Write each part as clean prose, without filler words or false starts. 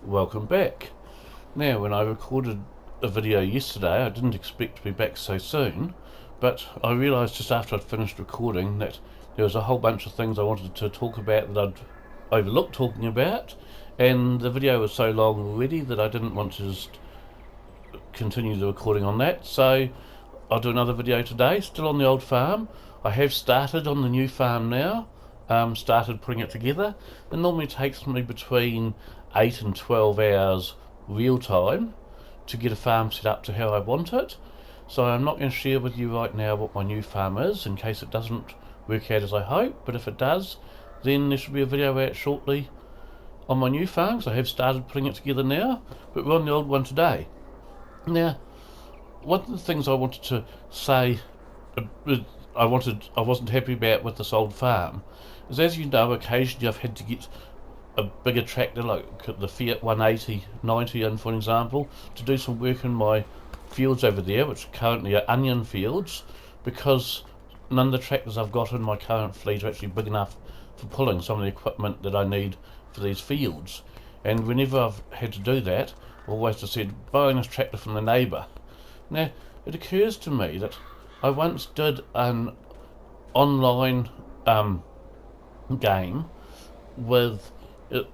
welcome back. Now, when I recorded a video yesterday, I didn't expect to be back so soon, but I realised just after I'd finished recording that there was a whole bunch of things I wanted to talk about that I'd overlooked talking about, and the video was so long already that I didn't want to just continue the recording on that, so I'll do another video today, still on the old farm. I have started on the new farm now, started putting it together. It normally takes me between 8 and 12 hours real time to get a farm set up to how I want it. So I'm not going to share with you right now what my new farm is in case it doesn't work out as I hope, but if it does, then there should be a video out shortly on my new farm, because I have started putting it together now, but we're on the old one today. Now, one of the things I wanted to say I wasn't happy about with this old farm is, as you know, occasionally I've had to get a bigger tractor like the Fiat 180 90 in, for example, to do some work in my fields over there, which currently are onion fields, because none of the tractors I've got in my current fleet are actually big enough for pulling some of the equipment that I need for these fields. And whenever I've had to do that, I've always just said, buying this tractor from the neighbour. Now, it occurs to me that I once did an online game with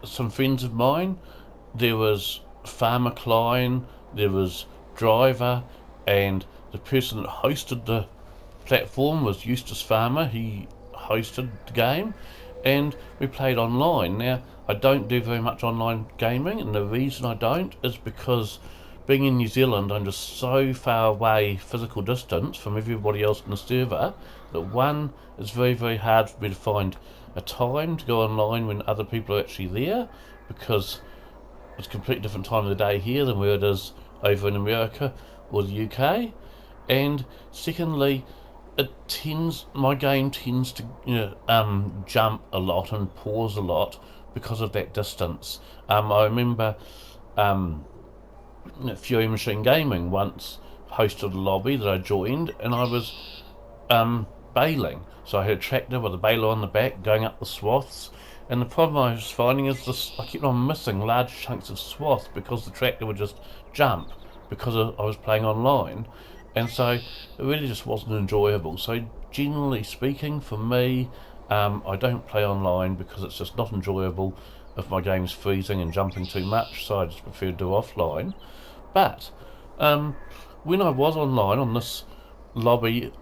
some friends of mine. There was Farmer Klein, there was Driver, and the person that hosted the platform was Eustace Farmer. He hosted the game, and we played online. Now, I don't do very much online gaming, and the reason I don't is because being in New Zealand, I'm just so far away physical distance from everybody else in the server that one, it's very, very hard for me to find a time to go online when other people are actually there, because it's a completely different time of the day here than where it is over in America or the UK. And secondly, my game tends to jump a lot and pause a lot because of that distance. I remember Fury Machine Gaming once hosted a lobby that I joined, and I was baling. So I had a tractor with a baler on the back going up the swaths, and the problem I was finding is I kept on missing large chunks of swath because the tractor would just jump because I was playing online, and so it really just wasn't enjoyable. So generally speaking, for me, I don't play online because it's just not enjoyable if my game's freezing and jumping too much, so I just prefer to do offline. But when I was online on this lobby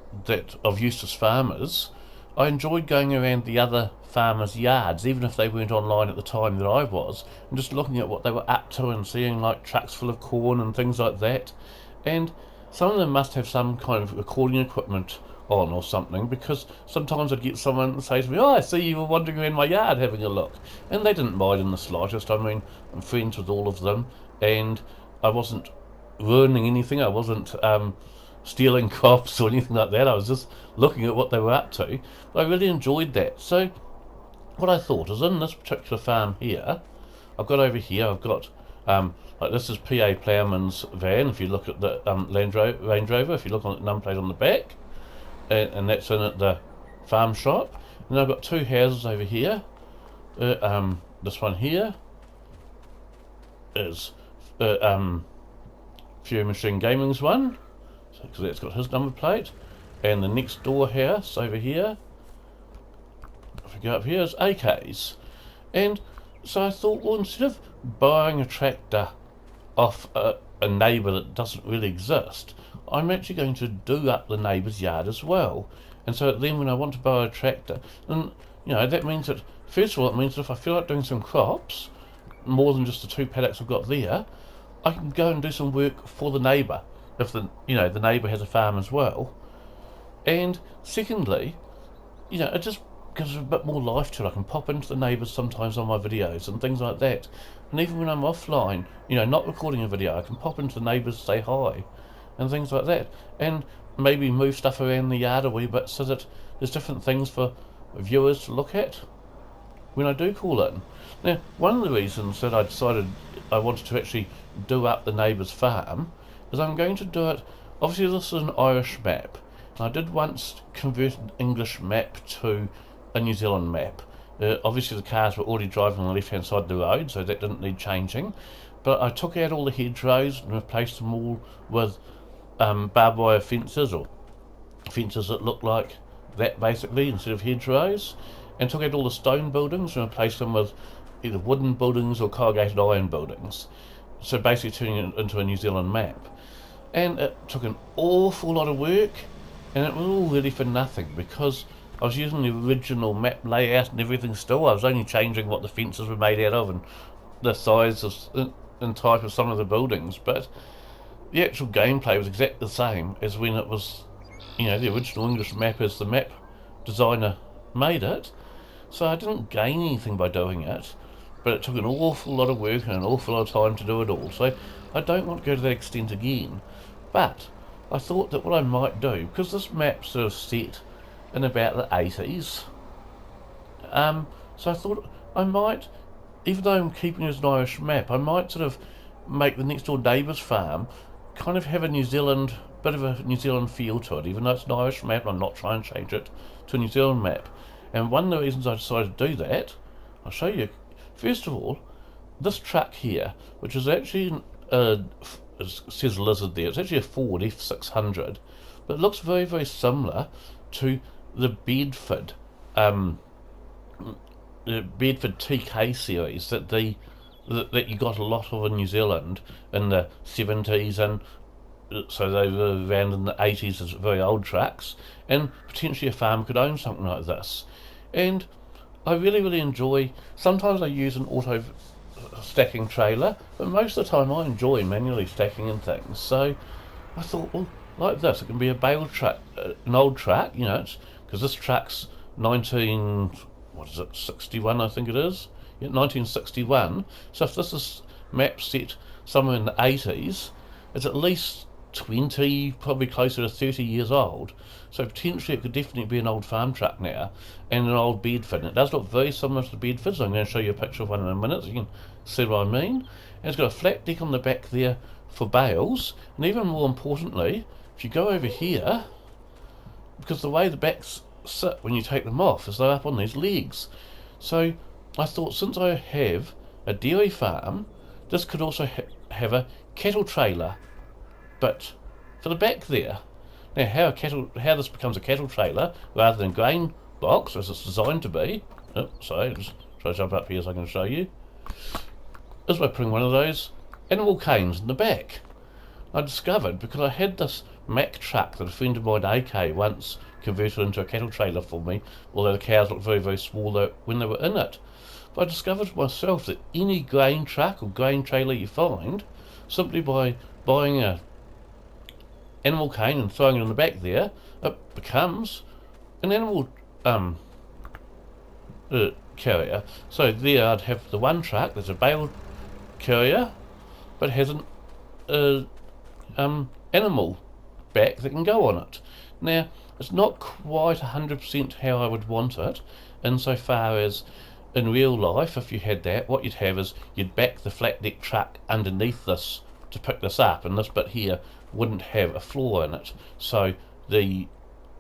of Eustace Farmers, I enjoyed going around the other farmers' yards, even if they weren't online at the time that I was, and just looking at what they were up to and seeing like trucks full of corn and things like that. And some of them must have some kind of recording equipment on or something, because sometimes I'd get someone say to me, oh, I see you were wandering around my yard having a look, and they didn't mind in the slightest. I mean, I'm friends with all of them, and I wasn't ruining anything. I wasn't stealing crops or anything like that. I was just looking at what they were up to. But I really enjoyed that. So what I thought is, in this particular farm here, I've got like, this is PA Plowman's van. If you look at the Range Rover, if you look on the number plate on the back, and that's in at the farm shop. And I've got two houses over here. This one here is Fury Machine Gaming's one, because that's got his number plate, and the next door house over here, if we go up here, is AK's. And so I thought, well, instead of buying a tractor off a neighbour that doesn't really exist, I'm actually going to do up the neighbour's yard as well. And so then when I want to buy a tractor, then that means that, first of all, it means that if I feel like doing some crops, more than just the two paddocks I've got there, I can go and do some work for the neighbour, if the neighbour has a farm as well. And secondly, it just gives a bit more life to it. I can pop into the neighbours sometimes on my videos and things like that. And even when I'm offline, not recording a video, I can pop into the neighbours, say hi, and things like that. And maybe move stuff around the yard a wee bit so that there's different things for viewers to look at when I do call in. Now, one of the reasons that I decided I wanted to actually do up the neighbour's farm is I'm going to do it, obviously this is an Irish map, and I did once convert an English map to a New Zealand map, Obviously the cars were already driving on the left hand side of the road, so that didn't need changing. But I took out all the hedgerows and replaced them all with barbed wire fences, or fences that looked like that basically, instead of hedgerows, and took out all the stone buildings and replaced them with either wooden buildings or corrugated iron buildings. So basically turning it into a New Zealand map. And it took an awful lot of work, and it was all really for nothing, because I was using the original map layout and everything still. I was only changing what the fences were made out of and the size and type of some of the buildings, but the actual gameplay was exactly the same as when it was, the original English map as the map designer made it. So I didn't gain anything by doing it, but it took an awful lot of work and an awful lot of time to do it all. So I don't want to go to that extent again. But I thought that what I might do, because this map's sort of set in about the 80s, so I thought I might, even though I'm keeping it as an Irish map, I might sort of make the next door neighbour's farm kind of have a bit of a New Zealand feel to it, even though it's an Irish map. I'm not trying to change it to a New Zealand map. And one of the reasons I decided to do that, I'll show you. First of all, this truck here, which is actually it says Lizard there, it's actually a Ford F600, but it looks very, very similar to the Bedford TK series that you got a lot of in New Zealand in the 70s, and so they were around in the 80s as very old trucks, and potentially a farm could own something like this. And I really, really enjoy, sometimes I use an auto stacking trailer, but most of the time I enjoy manually stacking and things. So I thought, well, like this, it can be a bale truck, an old truck, because this truck's 61 I think it is, 1961. So if this is map set somewhere in the 80s, it's at least 20, probably closer to 30 years old. So potentially it could definitely be an old farm truck now, and an old Bedford. And it does look very similar to the Bedford, so I'm going to show you a picture of one in a minute so you can see what I mean. And it's got a flat deck on the back there for bales, and even more importantly, if you go over here, because the way the backs sit when you take them off is they're up on these legs. So I thought, since I have a dairy farm, this could also have a cattle trailer, but for the back there. Now how this becomes a cattle trailer rather than grain box as it's designed to be, sorry, just try to jump up here so I can show you, is by putting one of those animal canes in the back. I discovered, because I had this Mack truck that a friend of mine, AK, once converted into a cattle trailer for me, although the cows looked very, very small when they were in it. But I discovered for myself that any grain truck or grain trailer you find, simply by buying a animal cane and throwing it in the back there, it becomes an animal carrier. So there I'd have the one truck that's a bale carrier, but has an animal back that can go on it. Now, it's not quite 100% how I would want it, insofar as in real life, if you had that, what you'd have is you'd back the flat deck truck underneath this to pick this up, and this bit here wouldn't have a floor in it, so the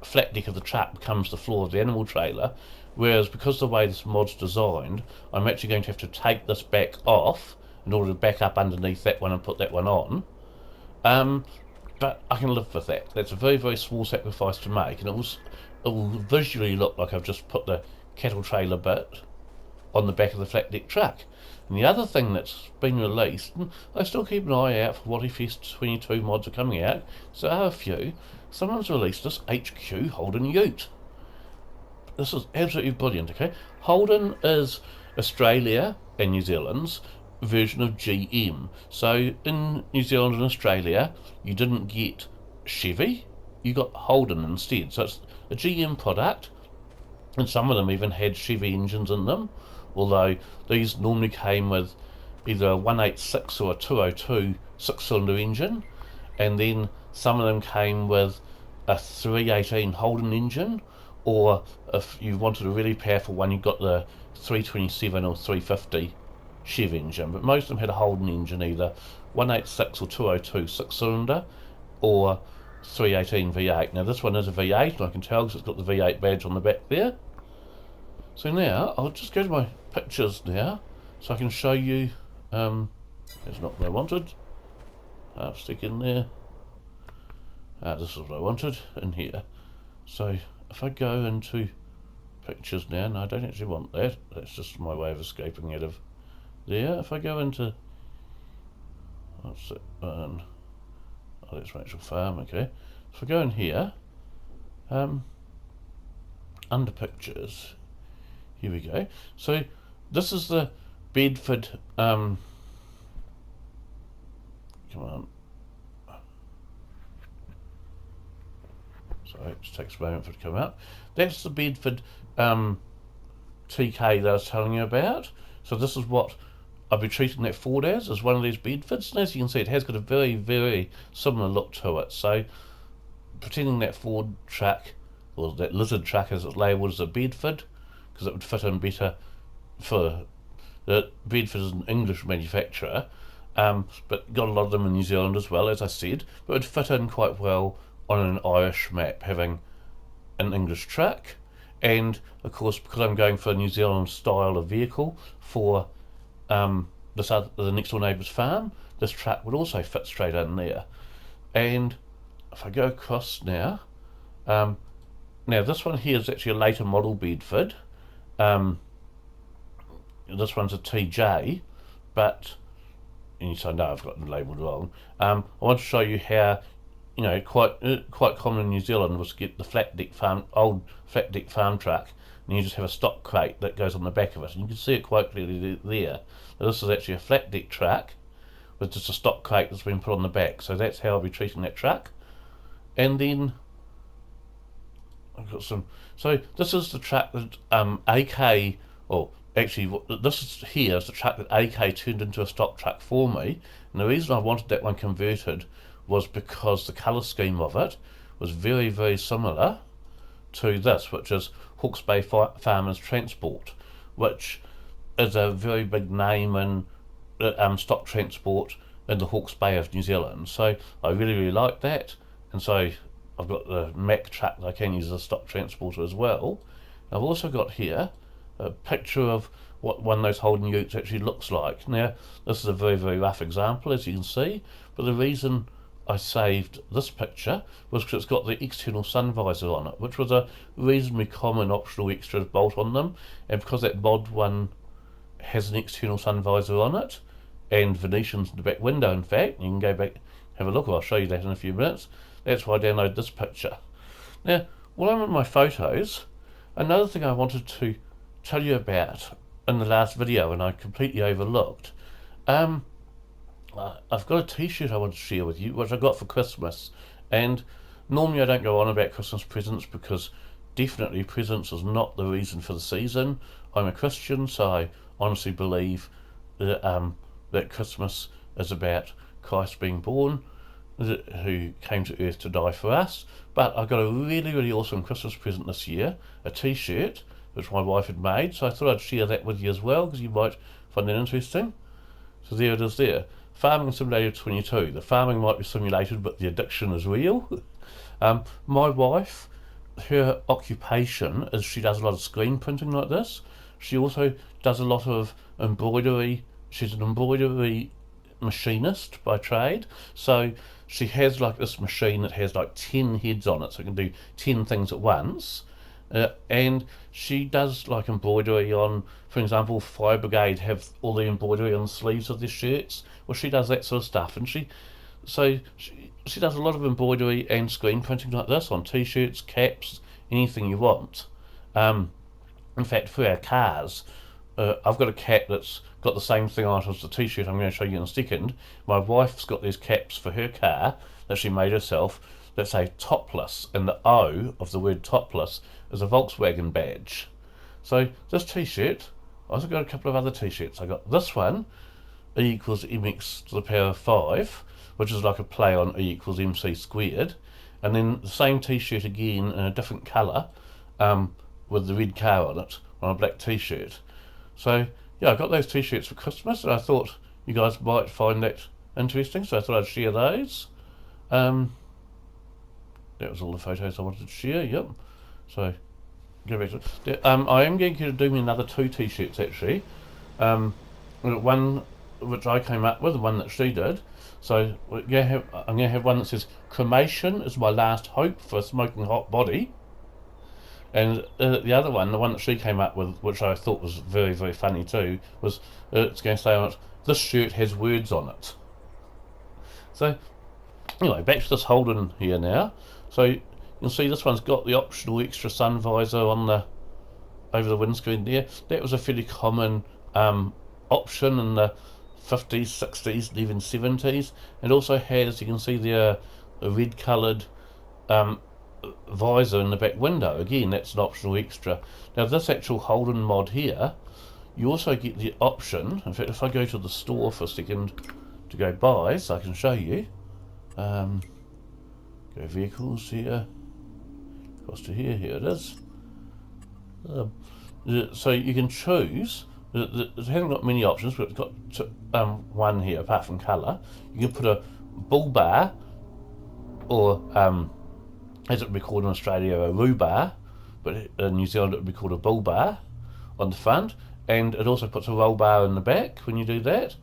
flat deck of the truck becomes the floor of the animal trailer. Whereas, because the way this mod's designed, I'm actually going to have to take this back off in order to back up underneath that one and put that one on. But I can live with that. That's a very, very small sacrifice to make, and it will visually look like I've just put the cattle trailer bit on the back of the flat deck truck. And the other thing that's been released, and I still keep an eye out for what Fest 22 mods are coming out, so there are a few. Someone's released this HQ Holden Ute. This is absolutely brilliant, okay? Holden is Australia and New Zealand's version of GM. So in New Zealand and Australia, you didn't get Chevy, you got Holden instead. So it's a GM product, and some of them even had Chevy engines in them, although these normally came with either a 186 or a 202 six-cylinder engine, and then some of them came with a 318 Holden engine, or if you wanted a really powerful one, you got the 327 or 350 Chev engine. But most of them had a Holden engine, either 186 or 202 six-cylinder, or 318 V8. Now this one is a V8, and I can tell because it's got the V8 badge on the back there. So now I'll just go to my pictures now, so I can show you. It's not what I wanted. I'll stick in there. This is what I wanted in here. So if I go into pictures now, no, I don't actually want that. That's just my way of escaping out of there. If I go into, what's it? Oh, that's Rachel Farm. Okay. If I go in here, under pictures, here we go. So this is the Bedford. Come on. Sorry, it just takes a moment for it to come up. That's the Bedford TK that I was telling you about. So this is what I'll be treating that Ford as one of these Bedfords. And as you can see, it has got a very, very similar look to it. So pretending that Ford truck, or that Lizard truck as it's labelled, as a Bedford, because it would fit in better for the Bedford is an English manufacturer, but got a lot of them in New Zealand as well, as I said, but would fit in quite well on an Irish map, having an English truck. And of course, because I'm going for a New Zealand style of vehicle for the next door neighbour's farm, this truck would also fit straight in there. And if I go across now, now this one here is actually a later model Bedford. This one's a TJ, but and you say no, I've got them labelled wrong. I want to show you how, you know, quite common in New Zealand was to get the old flat deck farm truck, and you just have a stock crate that goes on the back of it, and you can see it quite clearly there. Now, this is actually a flat deck truck with just a stock crate that's been put on the back. So that's how I'll be treating that truck. And then I've got some. So this is the truck that AK, or actually this is here is the truck that AK turned into a stock truck for me. And the reason I wanted that one converted was because the colour scheme of it was very, very similar to this, which is Hawke's Bay Farmers Transport, which is a very big name in stock transport in the Hawke's Bay of New Zealand. So I really, really like that, and so I've got the Mack truck that I can use as a stock transporter as well. I've also got here a picture of what one of those Holden utes actually looks like. Now, this is a very, very rough example, as you can see, but the reason I saved this picture was because it's got the external sun visor on it, which was a reasonably common optional extra bolt on them, and because that mod one has an external sun visor on it, and Venetians in the back window, in fact, you can go back, have a look, I'll show you that in a few minutes. That's why I downloaded this picture. Now, while I'm in my photos, another thing I wanted to tell you about in the last video, and I completely overlooked, I've got a t-shirt I want to share with you, which I got for Christmas. And normally I don't go on about Christmas presents, because definitely presents is not the reason for the season. I'm a Christian, so I honestly believe that, that Christmas is about Christ being born, who came to earth to die for us. But I got a really, really awesome Christmas present this year, a t-shirt which my wife had made, so I thought I'd share that with you as well, because you might find that interesting. So there it is there. Farming Simulator 22. The farming might be simulated, but the addiction is real. My wife, her occupation is she does a lot of screen printing like this. She also does a lot of embroidery. She's an embroidery machinist by trade. So she has like this machine that has like 10 heads on it, so it can do 10 things at once. And she does like embroidery on, for example, Fire Brigade have all the embroidery on the sleeves of their shirts. Well, she does that sort of stuff, and she does a lot of embroidery and screen printing like this on t-shirts, caps, anything you want. In fact, for our cars, I've got a cap that's got the same thing on it as the t-shirt I'm going to show you in a second. My wife's got these caps for her car that she made herself that say topless, and the O of the word topless is a Volkswagen badge. So this t-shirt, I also got a couple of other t-shirts. I got this one, E equals mx to the power of 5, which is like a play on E equals mc squared, and then the same t-shirt again in a different colour, with the red car on it, on a black t-shirt. So yeah, I got those t-shirts for Christmas, and I thought you guys might find that interesting, so I thought I'd share those. That was all the photos I wanted to share. Yep. So go back to, I am going to do me another 2 t-shirts actually. One which I came up with, one that she did. So I'm going to have one that says "Cremation is my last hope for a smoking hot body," and the other one, the one that she came up with, which I thought was very very funny too, was it's going to say on it, "This shirt has words on it." So anyway, back to this Holden here now. So you'll see this one's got the optional extra sun visor on the over the windscreen there. That was a fairly common option in the 50s, 60s, and even 70s. It also has, you can see there, a red coloured visor in the back window. Again, that's an optional extra. Now this actual Holden mod here, you also get the option, in fact if I go to the store for a second to go buy, so I can show you, go vehicles here, across to here, here it is. So you can choose, it hasn't got many options, but it's got one here apart from colour. You can put a bull bar, or as it would be called in Australia, a roo bar, but in New Zealand it would be called a bull bar on the front, and it also puts a roll bar in the back when you do that.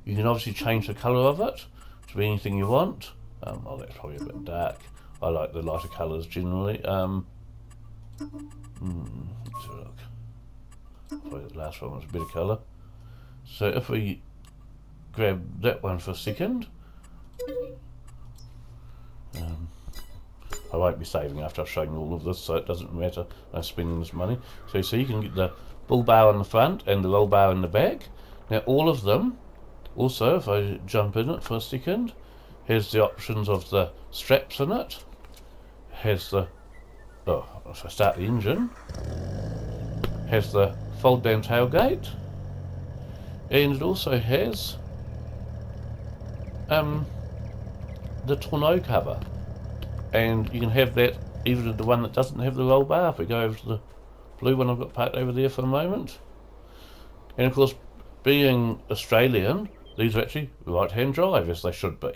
You can obviously change the colour of it to be anything you want. Oh, that's probably a bit dark. I like the lighter colours generally. Let's have a look. Probably the last one was a better colour. So if we grab that one for a second, I won't be saving after I've shown you all of this, so it doesn't matter I'm spending this money. So you can get the bull bar on the front and the roll bar in the back. Now all of them, also if I jump in it for a second, has the options of the straps in it, has the, if I start the engine, has the fold down tailgate, and it also has the tonneau cover, and you can have that even the one that doesn't have the roll bar. If we go over to the blue one I've got parked over there for a moment, and of course being Australian, these are actually right hand drive, as they should be.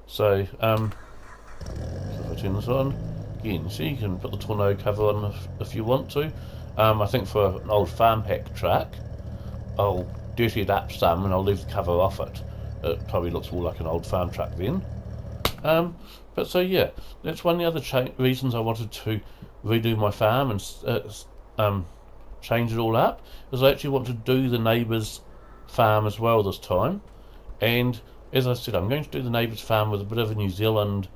So if I turn this on again, see, you can put the tonneau cover on if you want to. I think for an old farm pack truck, I'll dirty it up some and I'll leave the cover off it. It probably looks more like an old farm truck then. But so yeah, that's one of the other reasons I wanted to redo my farm and change it all up, is I actually want to do the Neighbours farm as well this time. And as I said, I'm going to do the Neighbours farm with a bit of a New Zealand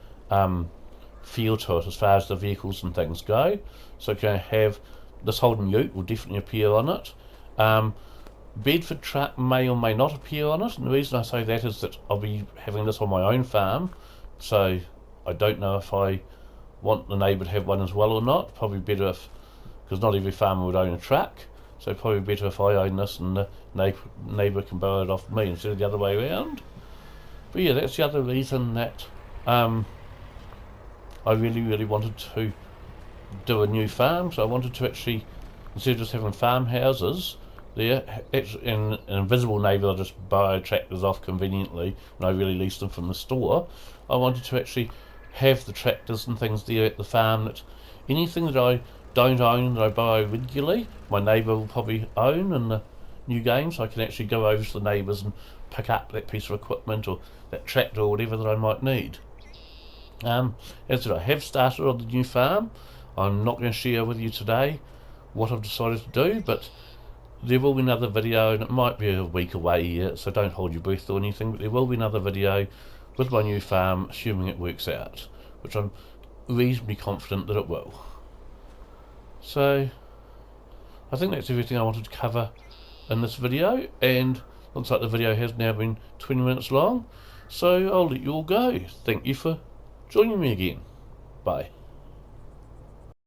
feel to it as far as the vehicles and things go. So I'm going to have this Holden Ute will definitely appear on it. Bedford truck may or may not appear on it, and the reason I say that is that I'll be having this on my own farm, so I don't know if I want the neighbour to have one as well or not. Probably better if, because not every farmer would own a truck, so probably better if I own this and the neighbour can borrow it off me instead of the other way around. But yeah, that's the other reason that I really wanted to do a new farm. So I wanted to actually, instead of just having farmhouses there, in an invisible neighbour I'll just borrow tractors off conveniently and I really lease them from the store. I wanted to actually have the tractors and things there at the farm, that anything that I don't own that I borrow regularly, my neighbour will probably own in the new game, so I can actually go over to the neighbours and pick up that piece of equipment or that tractor or whatever that I might need. As I said, I have started on the new farm. I'm not going to share with you today what I've decided to do, but there will be another video, and it might be a week away yet, so don't hold your breath or anything, but there will be another video with my new farm, assuming it works out, which I'm reasonably confident that it will. So I think that's everything I wanted to cover in this video, and looks like the video has now been 20 minutes long, so I'll let you all go. Thank you for joining me again. Bye.